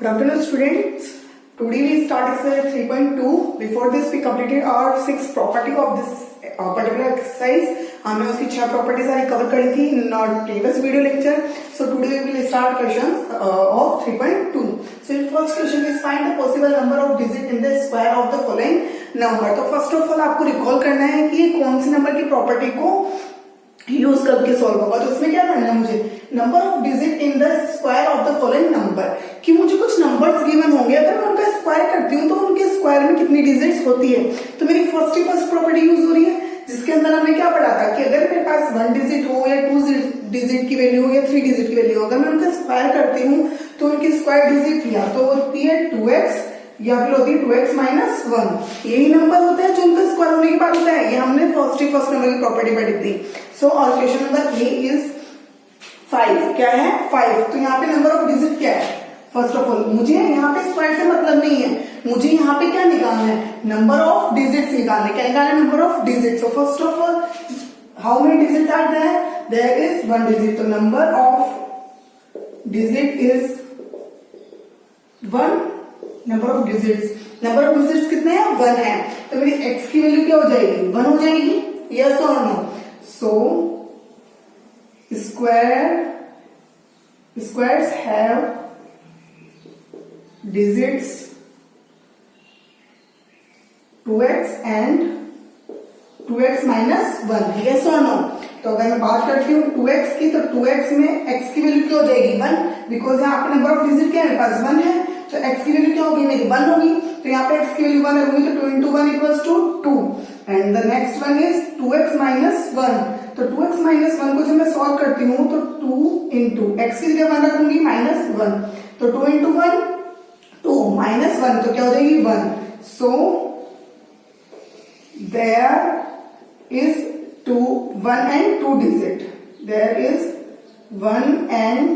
Good afternoon, students. Today we start exercise 3.2. Before this, we completed our 6 property of this particular exercise. हमने उसकी 6 property सारी cover करी थी in our previous video lecture. So today we will start questions of 3.2. So the first question is find the possible number of digit in the square of the following number. तो first of all आपको recall करना है कि ये कौन सी number की property को use करके सॉल्व होगा। तो इसमें क्या करना है मुझे number of digit in the square of the following number, कि मुझे कुछ नंबर्स गिवन होंगे, अगर मैं उनका स्क्वायर करती हूँ तो उनके स्क्वायर में कितनी डिजिट्स होती है। तो मेरी फर्स्ट प्रॉपर्टी यूज हो रही है, जिसके अंदर हमने क्या पढ़ा था कि अगर मेरे पास 1 डिजिट हो या 2 डिजिट की वैल्यू हो या 3 डिजिट की वैल्यू हो, अगर मैं उनका स्क्वायर करती हूँ तो उनकी स्क्वायर डिजिट लिया तो होती है 2x या फिर होती है 2x माइनस 1। यही नंबर होते हैं जो उनका स्क्वायर होने के बाद होता है। ये हमने फर्स्ट नंबर की प्रॉपर्टी पढ़ी थी। सो और क्वेश्चन नंबर ए इज 5। क्या है 5। तो यहाँ पे नंबर ऑफ डिजिट क्या है। फर्स्ट ऑफ ऑल मुझे यहाँ पे स्क्वायर से मतलब नहीं है, मुझे यहाँ पे क्या निकालना है, नंबर ऑफ डिजिट्स निकालना है। क्या निकालना है, number of digit. So first of all how many digit are there, there is 1 digit. तो number of digit is 1। Number of digits कितने हैं, 1 है। तो मेरी x की वैल्यू क्या हो जाएगी, 1 हो जाएगी। यस और no. So squares have digits 2x and 2x minus 1। Yes और नो। तो अगर मैं बात करती हूँ 2x की, तो 2x में x की वैल्यू क्या हो जाएगी, 1, बिकॉज यहाँ पे नंबर ऑफ डिजिट क्या है, मेरे पास 1 है। तो x की वैल्यू क्या होगी, मेरी 1 होगी। तो यहाँ पे x की वैल्यू 1 होगी, तो 2 into 1 equals to 2 and the next one is 2x minus 1। तो 2x माइनस 1 को जब मैं सॉल्व करती हूँ तो 2 into x की जगह 1 रखूंगी माइनस 1, तो 2 into 1 2 माइनस 1 तो क्या हो जाएगी 1। So there is 1 and 2 digit, there is 1 and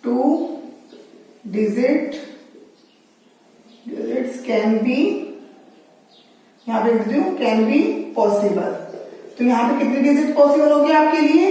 2 digits can be, यहाँ पे लिख दूं कैन बी पॉसिबल। तो यहाँ पे कितनी डिजिट पॉसिबल होगी आपके लिए,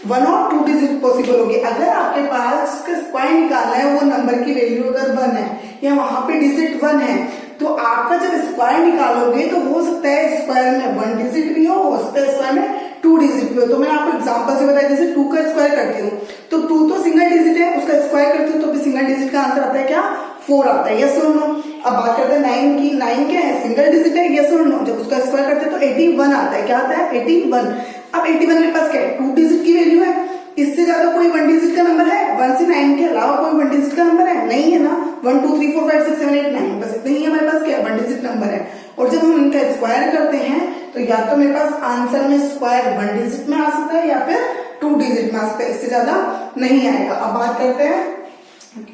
1 और 2 डिजिट पॉसिबल होगी। अगर आपके पास जिसका स्क्वायर निकालना है वो नंबर की वैल्यू अगर 1 है या वहां पे डिजिट 1 है, तो आपका जब स्क्वायर निकालोगे तो हो सकता है स्क्वायर में 1 डिजिट भी हो सकता है स्क्वायर में 2 डिजिट भी हो। तो मैंने आपको एग्जांपल से बताया, जैसे 2 का स्क्वायर करती हूँ तो 2 तो सिंगल डिजिट है, उसका स्क्वायर करती हूँ तो भी सिंगल डिजिट का आंसर आता है क्या, 4 आता है। यस और नो। अब बात करते हैं 9 की। 9 क्या है, सिंगल डिजिट है। यस और नो। जब उसका स्क्वायर करते हैं तो 81 आता है। क्या आता है, 81। अब 81 मेरे पास क्या है, 2 डिजिट की वैल्यू है। इससे ज्यादा कोई 1 डिजिट का नंबर है, 1 से 9 के अलावा कोई 1 डिजिट का नंबर है, नहीं है ना। 1 2 3 4 5 6 7 8 9 बस इतना ही हमारे पास क्या है, 1 डिजिट नंबर है। और जब हम इनका स्क्वायर करते हैं तो या तो मेरे पास आंसर में स्क्वायर 1 डिजिट में आ सकता है या फिर 2 डिजिट में आ सकता है, इससे ज्यादा नहीं आएगा। अब बात करते हैं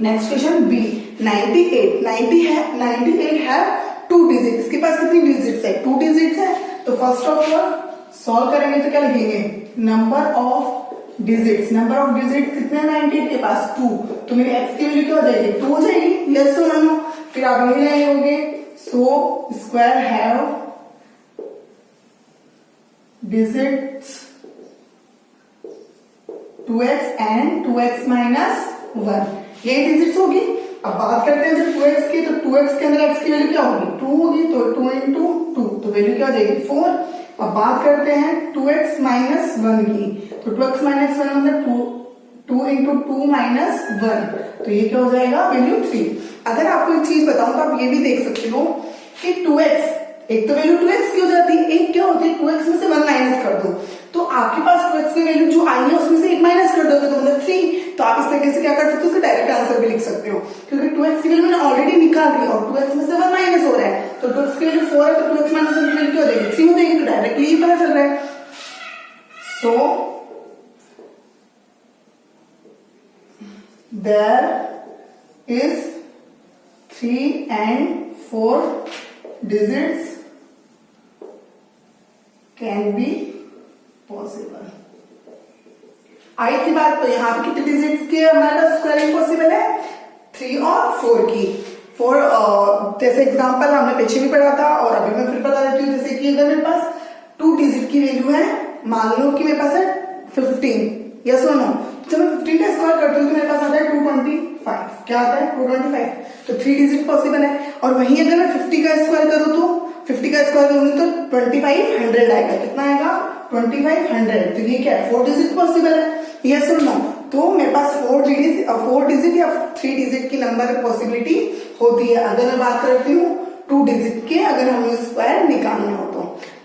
नेक्स्ट क्वेश्चन बी। 98 है 2 डिजिट। इसके पास कितनी डिजिट्स है, 2 डिजिट्स है। तो फर्स्ट ऑफ ऑल सॉल्व करेंगे तो क्या लिखेंगे, नंबर ऑफ डिजिट्स कितने हैं 98 के पास, 2। तो मेरी x की वैल्यू क्या हो जाएगी, 2 हो जाएगी। यस और नो। फिर आप यही लाएंगे, so square have digits 2x and 2x minus 1, ये डिजिट्स होगी। अब बात करते हैं जब 2x की, तो 2x के अंदर x की वैल्यू क्या होगी, 2 होगी। तो 2 into 2 तो वैल्यू क्या हो जाएगी, 4। अब बात करते हैं 2x माइनस 1 की, तो 2x माइनस 1 मतलब 2 into 2 माइनस 1, तो ये क्या हो जाएगा, वैल्यू 3। अगर आपको एक चीज बताऊं तो आप ये भी देख सकते हो कि 2x, एक तो वैल्यू 2x की हो जाती है, एक क्या होती है 2x में से 1 माइनस कर दो, तो आपके पास 2x की वैल्यू जो आई है उसमें से 1 माइनस कर दोगे तो मतलब 3। तो आप इस तरीके से क्या कर सकते हो, उसका डायरेक्ट आंसर भी लिख सकते हो, क्योंकि 2x की वैल्यू मैंने ऑलरेडी निकाल ली और 2x में से 1 माइनस हो रहा है। तो 2x की वैल्यू 4 है तो 2x माइनस 1 की वैल्यू क्या हो जाएगी, 3 हो जाएगी। तो डायरेक्टली ही पता चल रहा है। So there is 3 and 4 digits can be possible. आई थी बात, तो यहाँ पे कितने डिजिट्स के हमारे पास स्क्वायरिंग पॉसिबल है, 3 और 4 की। 4 जैसे एग्जांपल हमने पीछे भी पढ़ा था और अभी मैं फिर बता देती हूँ। जैसे कि अगर मेरे पास 2 डिजिट की वैल्यू है, मान लो कि मेरे पास है 15। यस और नो। जब मैं 15 का स्क्वायर करती हूँ तो मेरे पास आता है 220। 225 क्या आता है 225, तो 3 डिजिट पॉसिबल है। और वहीं अगर मैं 50 का स्क्वायर करूँ तो 50 का स्क्वायर करूंगी तो 2500 आएगा। कितना आएगा 2500, तो ये क्या है 4 डिजिट पॉसिबल है, यस और नो। तो मेरे पास 4 डिजिट या 3 डिजिट की नंबर पॉसिबिलिटी होती है। अगर मैं बात करती हूँ 2 डिजिट के, अगर हमें स्क्वायर निकालना हो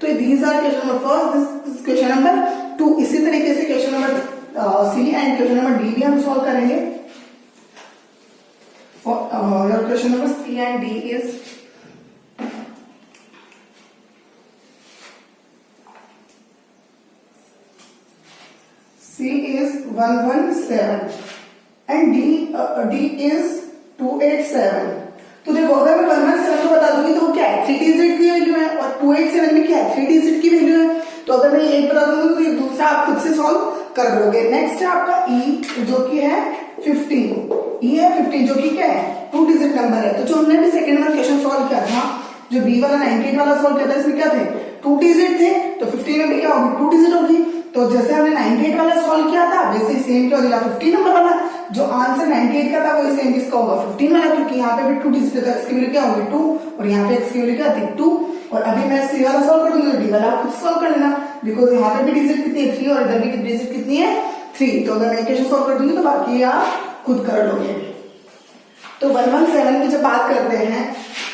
तो these are question number first, this question number 2। इसी तरीके से question number C and question number D भी हम सॉल्व करेंगे। Question number C and D is C is 117 and D is 287। तो देखो अगर मैं 117 को बता दूंगी तो वो क्या है 3 डिजिट की वैल्यू है, और 287 में क्या है 3 डिजिट की वैल्यू है। तो अगर मैं एक बता दूंगी तो ये दूसरा आप खुद से सॉल्व कर लोगे। नेक्स्ट है आपका E जो कि है 15, E है 15 जो कि क्या है 2 डिजिट नंबर है। तो जो हमने भी सेकंड में क्वेश्चन सॉल्व किया था, जो B वाला 98 वाला सॉल्व किया था, इसमें क्या थे 2 डिजिट थे, तो 15 में भी क्या होगी 2 डिजिट होगी। तो जैसे हमने 98 वाला सॉल्व किया था वैसे ही सेम क्या हो जाएगा 15 नंबर वाला, जो आंसर 98 का था वही सेम किसका होगा 15 वाला, क्योंकि यहाँ पे भी 2 डिजिट था, इसकी वैल्यू क्या होगी 2 और यहाँ पे x की वैल्यू क्या थी 2। और अभी मैं सी वाला सॉल्व कर दूंगी, डी वाला आप खुद सॉल्व कर लेना, बिकॉज यहाँ पे भी डिजिट कितनी है 3 और इधर भी डिजिट कितनी है 3। तो अगर मैं इक्वेशन सॉल्व कर दूंगी तो बाकी आप खुद कर लोगे। तो 117 की जब बात करते हैं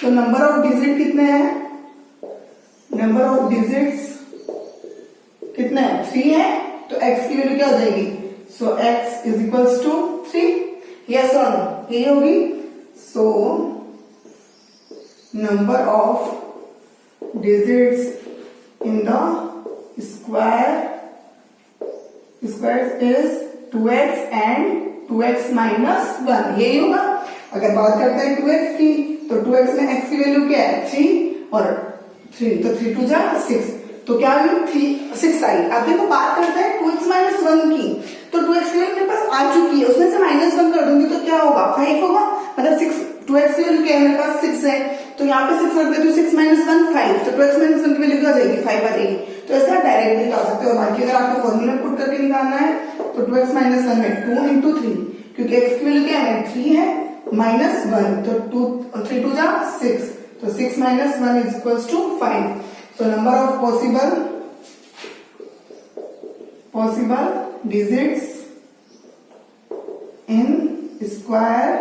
तो नंबर ऑफ डिजिट कितने हैं, नंबर ऑफ डिजिट्स कितने हैं 3 है, तो x की वैल्यू क्या हो जाएगी, so x is equals to 3, yes और नो ये होगी। So number of digits in the square is 2x and 2x minus 1, यही होगा। अगर बात करते हैं 2x की, तो 2x में x की वैल्यू क्या है 3 और 3, तो 3 2 जा 6, तो क्या हुई 6 आई। अब देखो बात करते हैं 2x माइनस 1 की, तो 2x की वैल्यू मेरे पास आ चुकी है, उसमें से माइनस 1 कर दूंगी तो क्या होगा 5 होगा, मतलब 6 2x की वैल्यू क्या है मेरे पास 6 है, तो यहाँ पे 6 रख देती हूँ, 6 माइनस 1 5, तो 2x माइनस 1 की वैल्यू क्या आ जाएगी 5 आ जाएगी। तो ऐसा डायरेक्ट निकाल सकते हो। बाकी अगर आपको फॉर्मूला पुट करके निकालना है तो 2x माइनस 1 में 2 इंटू 3, क्योंकि x की वैल्यू क्या है 3 है माइनस 1, तो 2 3 2 जा 6, तो 6 minus 1 is equals to 5। So number of possible digits in square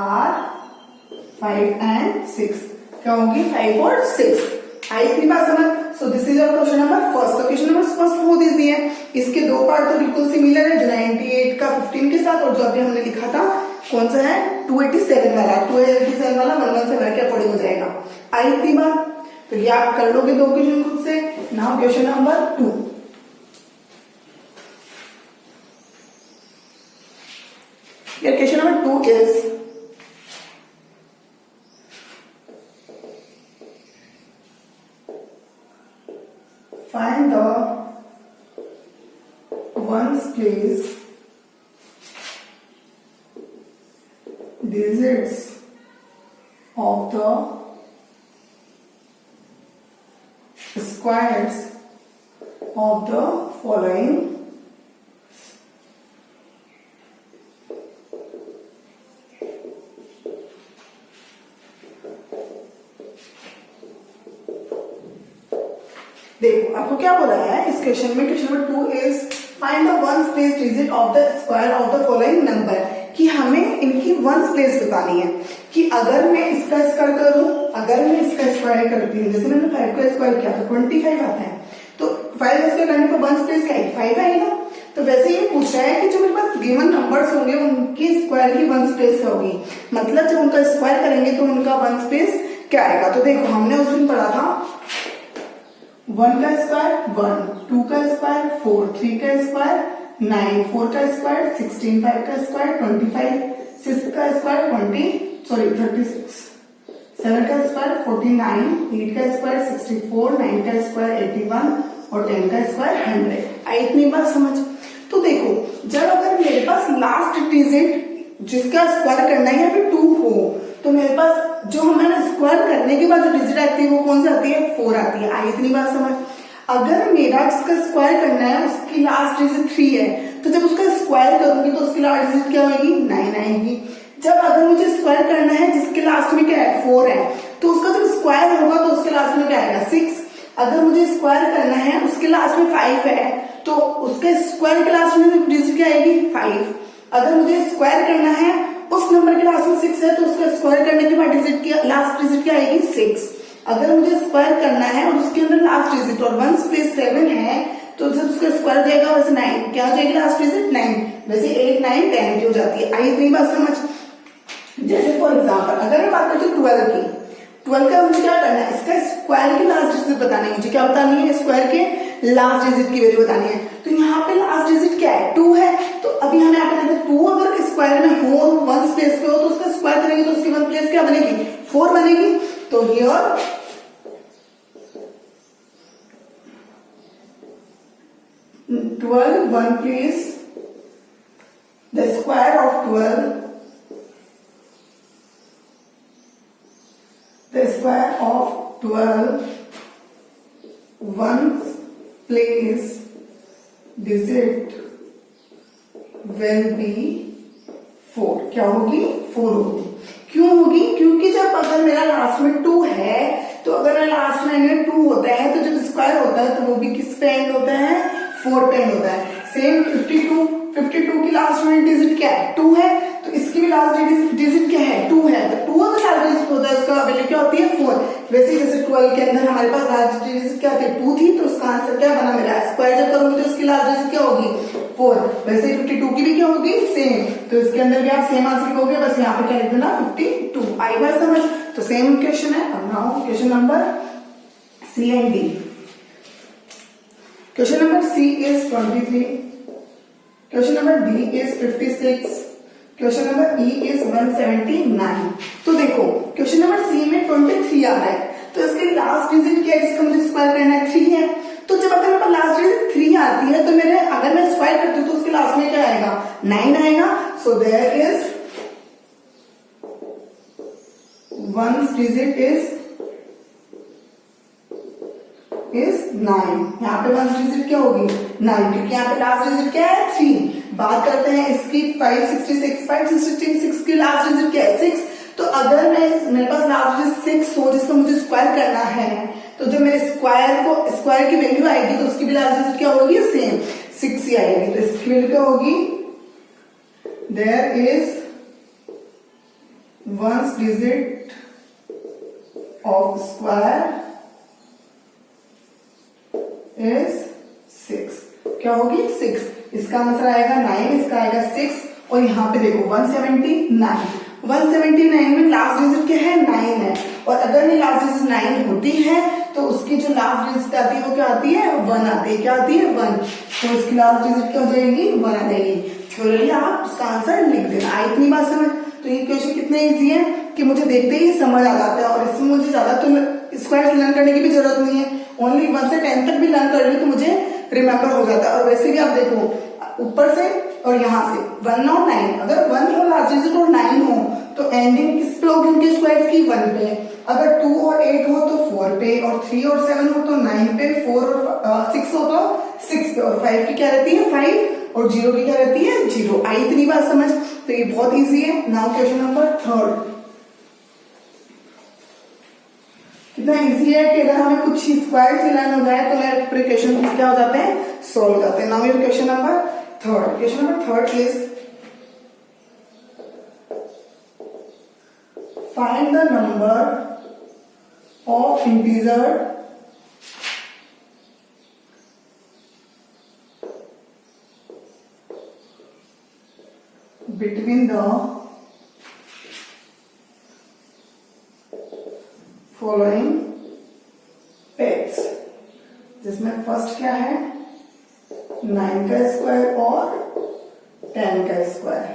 are 5 and 6। क्या होगी 5 और 6। आई इतनी बात समझ। So this is your question number first. तो क्वेश्चन नंबर फर्स्ट वो दे दिए है, इसके दो पार्ट तो बिल्कुल सिमिलर है, जो 98 का 15 के साथ, और जो अभी हमने लिखा था कौन सा है 287 वाला 117 क्या पड़ी हो जाएगा। आई इतनी बात, तो ये आप कर लोगे दो क्वेश्चन खुद से। नाउ क्वेश्चन नंबर 2, ये question number 2 is find the ones place digits of the squares of the following देखो आपको क्या बोला है इस क्वेश्चन में। Question number 2 is find the ones place digit of the square of the following number, कि हमें इनकी वंस प्लेस बतानी है। कि अगर मैं इसका स्क्वायर करूं, अगर मैं इसका स्क्वायर करती हूँ, जैसे मैंने 5 का स्क्वायर किया तो 25 आता है, तो 5 का स्क्वायर करने पर वंस प्लेस क्या है 5 आएगा। तो वैसे ये पूछ रहा है कि जो मेरे पास गिवन नंबर्स होंगे उनके स्क्वायर की वंस प्लेस क्या होगी, मतलब जब उनका स्क्वायर करेंगे तो उनका वंस प्लेस क्या आएगा। तो देखो हमने उस दिन पढ़ा था 1 का स्क्वायर 1, 2 का स्क्वायर 4, 3 का स्क्वायर 9, 4 का स्क्वायर 16, 5 का स्क्वायर 25, 6 का स्क्वायर 36, 7 का स्क्वायर 49, 8 का स्क्वायर 64, 9 का स्क्वायर 81 और 10 का स्क्वायर 100। आई इतनी बात समझ। तो देखो जब अगर मेरे पास लास्ट डिजिट जिसका स्क्वायर करना है या फिर 2 हो, तो मेरे पास जो हमारा स्क्वायर करने के बाद जो डिजिट आती है वो कौन सी आती है 4 आती है। आई इतनी बात समझ। अगर मेरा जिसका स्क्वायर करना है उसकी लास्ट डिजिट 3 है, तो जब उसका स्क्वायर करूंगी तो उसकी लास्ट डिजिट क्या होगी 9 आएगी। जब अगर मुझे स्क्वायर करना है जिसके लास्ट में क्या है 4 है, तो उसका जब स्क्वायर होगा तो उसके लास्ट में क्या आएगा 6। अगर मुझे स्क्वायर करना है उसके लास्ट में 5 है तो उसके स्क्वायर के लास्ट में डिजिट क्या आएगी 5। अगर मुझे स्क्वायर करना है उस नंबर के लास्ट में 6 है तो उसका स्क्वायर करने के बाद डिजिट की लास्ट डिजिट क्या आएगी 6। अगर मुझे स्क्वायर करना है और उसके अंदर लास्ट डिजिट और 1 प्लेस 7 है तो जब उसका स्क्वायर हो जाएगा वैसे 9 क्या हो जाएगी लास्ट डिजिट 9। वैसे 8 9 10 की हो जाती है। आई इतनी बात समझ। जैसे फॉर एग्जाम्पल अगर मैं बात करती हूँ 12 की, 12 का मुझे क्या करना है इसका स्क्वायर की लास्ट डिजिट बतानी है। मुझे क्या बतानी है स्क्वायर के लास्ट डिजिट की वैल्यू बतानी है। तो यहाँ पे लास्ट डिजिट क्या है 2 है। तो अभी हमें यहाँ पे देखते 2 अगर स्क्वायर में हो 1 प्लेस पे हो तो उसका स्क्वायर करेंगे तो उसकी 1 प्लेस क्या बनेगी 4 बनेगी। तो here 12 1 place the square of 12, the square of 12 1 place digit will be 4। क्या होगी 4 होगी। क्यों होगी क्योंकि जब अगर मेरा लास्ट में 2 है तो अगर मेरा लास्ट लाइन में 2 होता है तो जब स्क्वायर होता है तो वो भी किस पे एंड होता है 4 पे एंड होता है। सेम 52 की लास्ट में डिजिट क्या है 2 है तो इसकी भी लास्ट डिजिट क्या है 2 है। तो 2 अगर लास्ट डिजिट होता है उसका वैल्यू क्या होती है 4। वैसे जैसे 12 के अंदर हमारे पास लास्ट डिजिट क्या थी 2 थी तो उसका आंसर क्या बना मेरा स्क्वायर जब करूंगी तो उसकी लास्ट डिजिट क्या होगी 4। वैसे 52 की भी क्या होगी सेम। तो इसके अंदर भी आप सेम आंसर लिखोगे बस यहाँ पे क्या लिख देना 52। आई बात समझ। तो सेम क्वेश्चन है। अब now question number C and D. Question number C is 23. Question number D is 56. Question number E is 179. तो देखो क्वेश्चन नंबर C में 23 आ रहा है तो इसके लास्ट डिजिट क्या है जिसका मुझे स्क्वायर करना है 3 है। तो जब अगर मेरे पास लास्ट डिजिट 3 आती है तो मेरे अगर मैं स्क्वायर करती हूँ तो उसके लास्ट में क्या आएगा 9 आएगा। So there is 1 digit is 9। यहाँ पे 1 डिजिट क्या होगी 9 क्योंकि यहाँ पे लास्ट डिजिट क्या है 3। बात करते हैं इसकी 566 की लास्ट डिजिट क्या है 6। तो अगर मेरे पास लास्ट डिजिट 6 हो जिसको मुझे स्क्वायर करना है तो जो मेरे स्क्वायर की वैल्यू आएगी तो उसकी भी लास्ट डिजिट क्या होगी सेम 6 ही आएगी। तो इसकी वैल्यू क्या होगी there is 1 digit of square is 6। क्या होगी 6। इसका आंसर आएगा 9, इसका आएगा 6 और यहाँ पे देखो 179 में लास्ट डिजिट क्या है 9 है और अगर मेरी लास्ट डिजिट 9 होती है तो उसकी जो लास्ट डिजिट आती है वो क्या आती है 1 आती है। क्या आती है 1। तो इसकी लास्ट डिजिट क्या हो जाएगी 1 आ जाएगी। थ्योरली आप उसका आंसर लिख देना। आई इतनी बात समझ। तो ये क्वेश्चन कितने इजी है कि मुझे देखते ही समझ आ जाता है और इसमें मुझे ज्यादा तो स्क्वायर लर्न करने की भी जरूरत नहीं है। ओनली 1 से 10 तक भी लर्न कर ली तो मुझे रिमेम्बर हो जाता है। और वैसे भी आप देखो ऊपर से और यहाँ से 1 और 9 अगर 1 हो लास्ट डिजिट और 9 हो तो एंडिंग किस पे होगी उनके स्क्वायर की 1 पे। अगर 2 और 8 हो तो 4 पे और 3 और 7 हो तो 9 पे 4 और 6 हो तो 6 पे और 5 की क्या रहती है 5 और 0 की क्या रहती है 0। आई इतनी बात समझ। तो ये बहुत इजी है। Now question number 3। कितना इजी है कि अगर हमें कुछ स्क्वायर से लर्न हो जाए तो मेरे पूरे क्वेश्चन क्या हो जाते हैं सॉल्व हो जाते हैं। Now question number 3। Question number 3 is find the number of integer between the following pairs. जिसमें फर्स्ट क्या है 9 का स्क्वायर और 10 का स्क्वायर,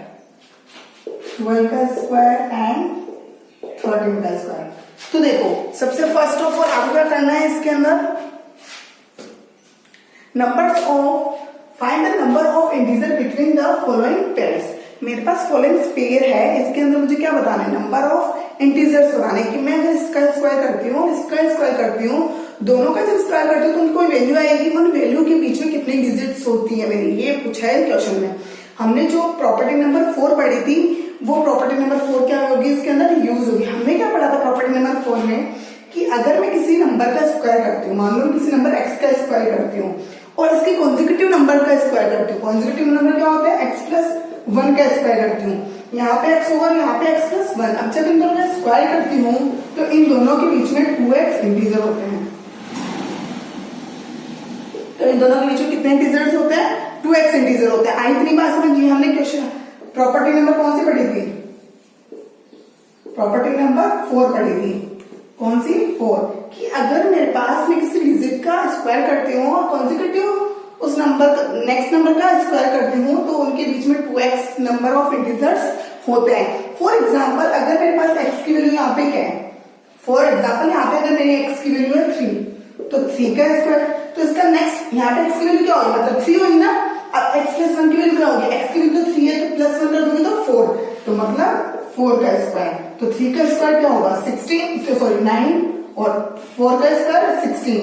12 का स्क्वायर एंड 13 का स्क्वायर। तो देखो सबसे फर्स्ट ऑफ ऑल आपको क्या करना है इसके अंदर numbers of find the number of integer between the following pairs. मेरे पास फॉलोइंग पेयर है इसके अंदर मुझे क्या बताना है नंबर ऑफ इंटीजर्स बनाने की। मैं अगर इसका स्क्वायर करती हूँ, इसका स्क्वायर करती हूँ, दोनों का जब स्क्वायर करती हूँ तो उनकी कोई वैल्यू आएगी, उन वैल्यू के बीच में कितनी डिजिट्स होती है मेरी, ये पूछा है क्वेश्चन में। हमने जो प्रॉपर्टी नंबर 4 पढ़ी थी, वो प्रॉपर्टी नंबर 4 क्या होगी, इसके अंदर यूज होगी। हमने क्या पढ़ा था प्रॉपर्टी नंबर 4 में कि अगर मैं किसी नंबर का स्क्वायर करती हूँ, मान लो किसी नंबर x का स्क्वायर करती हूँ और इसके कॉन्जिक्यूटिव नंबर का स्क्वायर करती हूँ। कॉन्जिक्यूटिव नंबर क्या होता है, x प्लस 1 का स्क्वायर करती हूँ, यहाँ पे x होगा, यहाँ पे x प्लस 1। अब जब इन दोनों का स्क्वायर करती हूँ तो इन दोनों के बीच में 2x इंटीजर होते हैं। तो इन दोनों के बीच में कितने इंटीजर्स होते हैं, 2x इंटीजर होते हैं। आई इतनी बात समझिए। हमने क्वेश्चन प्रॉपर्टी नंबर कौन सी पढ़ी थी, प्रॉपर्टी नंबर 4 पढ़ी थी। कौन सी, 4, कि अगर मेरे पास मैं किसी डिजिट का स्क्वायर करती हूँ और कॉन्जिक्यूटिव उस नंबर नेक्स्ट नंबर का स्क्वायर करती हूँ तो उनके बीच में 2x नंबर ऑफ इंटीजर्स होते हैं। फॉर एग्जाम्पल अगर मेरे पास x की वैल्यू यहाँ पे क्या है, फॉर एग्जाम्पल यहाँ पे अगर मेरी x की वैल्यू है 3, तो 3 का स्क्वायर, तो इसका नेक्स्ट यहाँ पे x की वैल्यू क्या होगी, मतलब 3 होगी ना। अब x प्लस 1 की वैल्यू क्या होगी, x की वैल्यू तो 3 है, तो प्लस 1 कर दूंगी तो 4, तो मतलब 4 का स्क्वायर। तो 3 का स्क्वायर क्या होगा, 16, सॉरी 9, और 4 का स्क्वायर 16,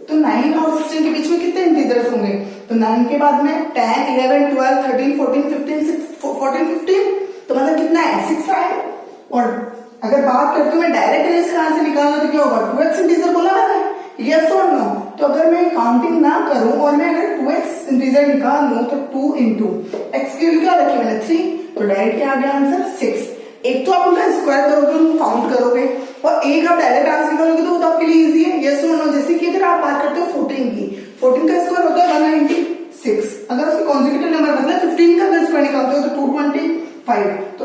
तो 9 और 16 के बीच में कितने इंटीजर्स होंगे, तो 9 के बाद में 10, 11, 12, 13, 14, 15, 14, 15, तो मतलब कितना है, 6 आए। और अगर बात करते मैं डायरेक्ट रेस कहां से निकालना, तो क्या होगा, 2x इंटीजर बोला मैंने, यस और नो। तो अगर मैं काउंटिंग ना करूं और मैं अगर 2x इंटीजर निकाल लूं तो 2 इंटू x की वैल्यू क्या रखी मैंने, 3, तो डायरेक्ट क्या आ गया आंसर 6। एक तो आप उनका स्क्वायर करोगे, उनको काउंट करोगे, और एक आप डायरेक्ट आंसर निकालोगे तो वो तो आपके लिए इजी है, यस और नो। जैसे कि अगर आप बात करते हो 14 की, 14 का स्क्वायर होता है 196, अगर उसके कॉन्जिक्यूटिव नंबर मतलब 15 का अगर स्क्वायर निकालते हो तो 225, तो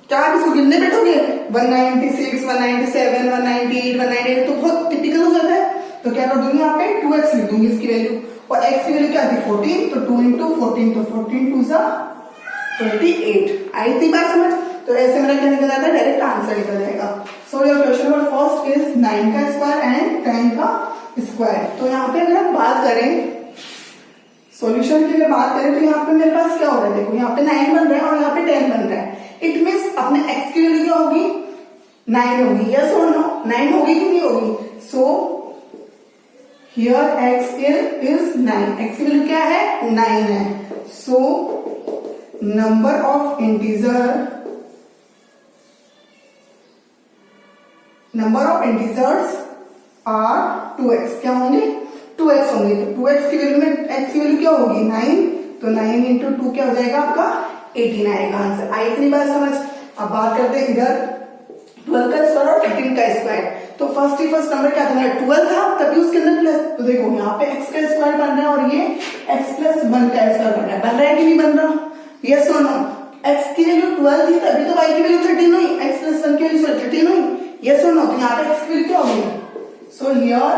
क्या आप इसको गिनने बैठोगे, 196, 197, 198, 198, तो बहुत टिपिकल हो जाता है। तो क्या कर दूंगी यहाँ पे 2x लिख दूंगी इसकी वैल्यू, और x की वैल्यू क्या थी 14, तो 2 इंटू 14, तो 14 2 जा 28। आई थी बात समझ। तो ऐसे मेरा क्या निकल जाता है, डायरेक्ट आंसर निकल जाएगा। So your question number first is 9 का स्क्वायर एंड 10 का स्क्वायर। तो यहाँ पे अगर हम बात करें सॉल्यूशन की, अगर बात करें तो यहाँ पे मेरे पास क्या हो रहा है, देखो यहाँ पे 9 बन रहा है और यहाँ पे 10 बन रहा है। इट मीन्स अपने x की वैल्यू क्या होगी, 9 होगी, यस और नो, 9 होगी कि नहीं होगी। So here x is 9, x की वैल्यू क्या है, 9 है। So number of integers are 2x, क्या होंगे, 2x होंगे। तो 2x की वैल्यू में x की वैल्यू क्या होगी 9, तो 9 इंटू 2 क्या हो जाएगा आपका 18 आएगा आंसर। आई इतनी बात समझ। अब बात करते हैं इधर 12 का स्क्वायर और 13 का स्क्वायर। तो फर्स्ट नंबर क्या था मेरा, 12 था, तभी उसके अंदर प्लस, तो देखो यहाँ पे x का स्क्वायर बन रहा है और ये x प्लस 1 का स्क्वायर बन रहा है कि नहीं बन रहा, यस और नो। x की वैल्यू 12 थी तभी तो y की वैल्यू 13 हुई, x प्लस 1 की वैल्यू 13 हुई, यस और नो। तो यहाँ पे x की वैल्यू क्या होगी, so here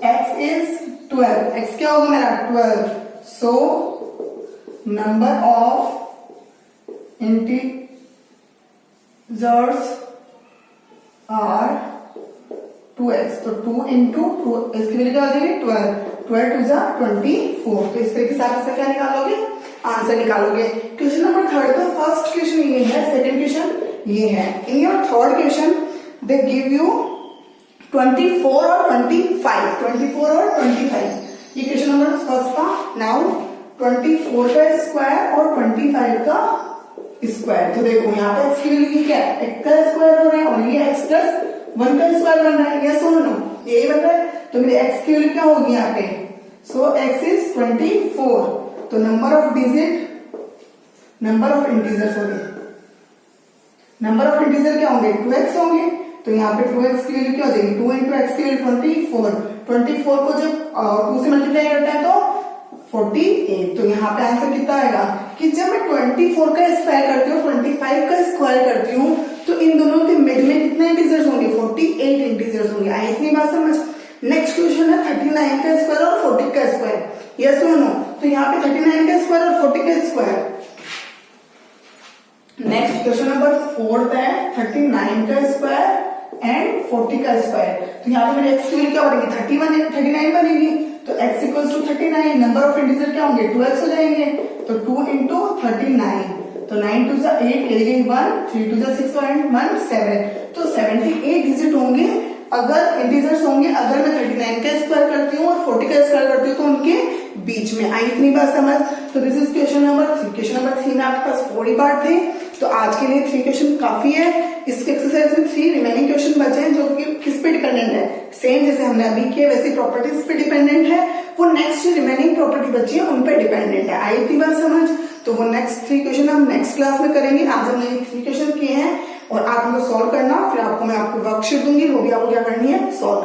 x is 12, x क्या होगा मेरा 12। So number of integers are 2x, तो 2 इंटू 2, इसकी वैल्यू क्या हो जाएगी 12, 12 2 जा 24। तो इस तरीके से आप इसका क्या निकालोगे, आंसर निकालोगे। क्वेश्चन नंबर 3 का फर्स्ट क्वेश्चन ये है, सेकंड क्वेश्चन ये है। In your third question they give you 24 और 25, 24 और 25, ये क्वेश्चन नंबर फर्स्ट का। नाउ 24 का स्क्वायर और 25 का स्क्वायर, तो देखो यहाँ पे x की वैल्यू क्या है, x का स्क्वायर हो रहा है और ये x प्लस 1 का स्क्वायर बन रहा है, यस और नो, यही बन रहा है। तो मेरे x की वैल्यू क्या होगी यहाँ पे, सो x इज 24, तो number of digit, number of integers होंगे, नंबर ऑफ इंटीजर क्या होंगे 2x होंगे। तो यहाँ पे 2x की वैल्यू क्या हो जाएगी, 2 इंटू x की वैल्यू 24, 24 को जब 2 से मल्टीप्लाई करता है तो 48। तो यहाँ पे आंसर कितना आएगा कि जब मैं 24 का स्क्वायर करती हूँ, 25 का स्क्वायर करती हूँ, तो इन दोनों के मिड में कितने इंटीजर्स होंगे, 48 इंटीजर्स होंगे। आई इतनी बात समझ। नेक्स्ट क्वेश्चन है 39 का स्क्वायर और 40 का स्क्वायर, यस और नो। तो यहाँ पे 39 का स्क्वायर और 40 का स्क्वायर। नेक्स्ट क्वेश्चन नंबर 4 है 39 का स्क्वायर एंड 40 का स्क्वायर। तो यहाँ पे मेरे x की वैल्यू क्या बनेगी 39 बनेगी, तो x equals to 39, number of integer क्या होंगे 2x हो जाएंगे, तो 2 इंटू 39, तो 9 टू 8, 1, 3 टू 6 और 1 7, तो 78 डिजिट होंगे अगर इंटीजर्स होंगे। अगर मैं 39 का स्क्वायर करती हूँ और 40 का स्क्वायर करती हूँ तो उनके बीच में आई इतनी बात समझ। तो this is question number 3। Question number 3 में आपके पास 4 ही पार्ट थे, तो आज के लिए 3 क्वेश्चन काफी है। इस एक्सरसाइज में 3 रिमेनिंग क्वेश्चन बचे हैं जो कि किस पे डिपेंडेंट है, सेम जैसे हमने अभी किया वैसी प्रॉपर्टीज पे डिपेंडेंट है। वो नेक्स्ट रिमेनिंग प्रॉपर्टी बची है उन पे डिपेंडेंट है। आई इतनी बात समझ। तो वो नेक्स्ट 3 क्वेश्चन हम नेक्स्ट क्लास में करेंगे। आज हमने 3 क्वेश्चन किए हैं और आप उनको सॉल्व करना, फिर आपको मैं आपको वर्कशीट दूंगी, वो भी आपको क्या करनी है, सॉल्व।